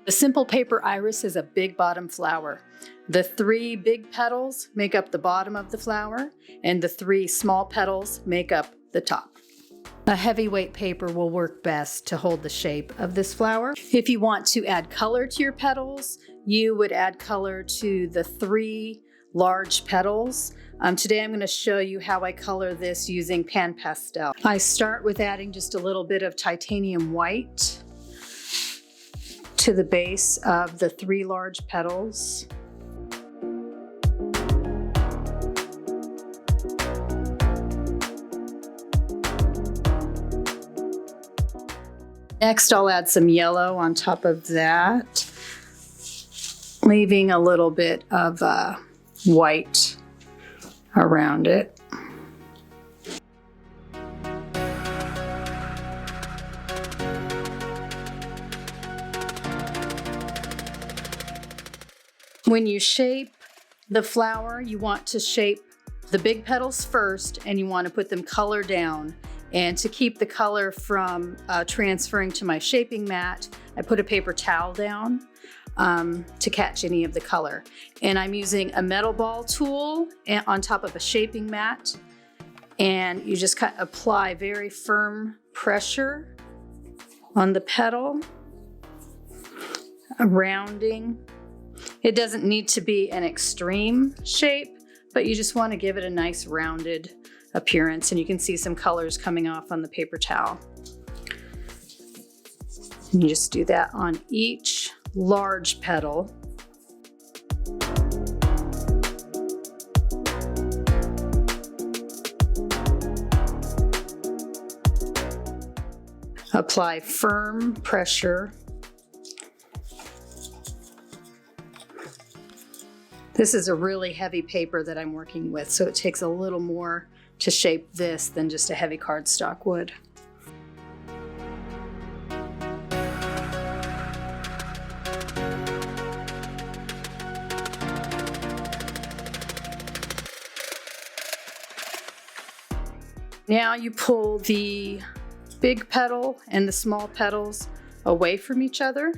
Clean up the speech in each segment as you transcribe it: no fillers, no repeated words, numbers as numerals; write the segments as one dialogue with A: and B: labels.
A: The simple paper iris is a big bottom flower. The 3 big petals make up the bottom of the flower, and the 3 small petals make up the top. A heavyweight paper will work best to hold the shape of this flower. If you want to add color to your petals, you would add color to the 3 large petals. Today I'm going to show you how I color this using PanPastel. I start with adding just a little bit of titanium white to the base of the 3 large petals. Next, I'll add some yellow on top of that, leaving a little bit of white around it. When you shape the flower, you want to shape the big petals first, and you want to put them color down. And to keep the color from transferring to my shaping mat, I put a paper towel down to catch any of the color. And I'm using a metal ball tool on top of a shaping mat. And you just apply very firm pressure on the petal, rounding. It doesn't need to be an extreme shape, but you just want to give it a nice rounded appearance, and you can see some colors coming off on the paper towel. And you just do that on each large petal. Apply firm pressure. This is a really heavy paper that I'm working with, so it takes a little more to shape this than just a heavy cardstock would. Now you pull the big petal and the small petals away from each other.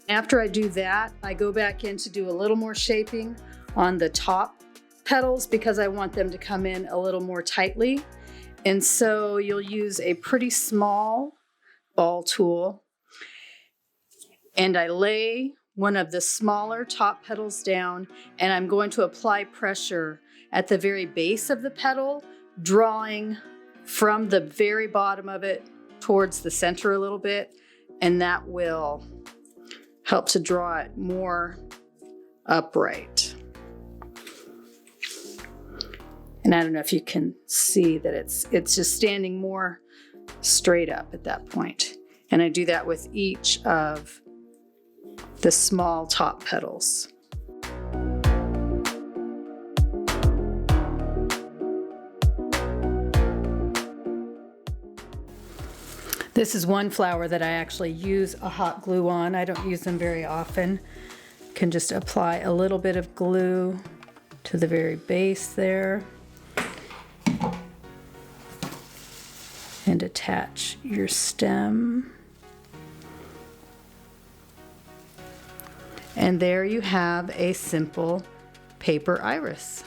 A: After I do that, I go back in to do a little more shaping on the top petals because I want them to come in a little more tightly. And so you'll use a pretty small ball tool, and I lay one of the smaller top petals down, and I'm going to apply pressure at the very base of the petal, drawing from the very bottom of it towards the center a little bit, and that will help to draw it more upright. And I don't know if you can see that it's just standing more straight up at that point. And I do that with each of the small top petals. This is one flower that I actually use a hot glue on. I don't use them very often. You can just apply a little bit of glue to the very base there and attach your stem. And there you have a simple paper iris.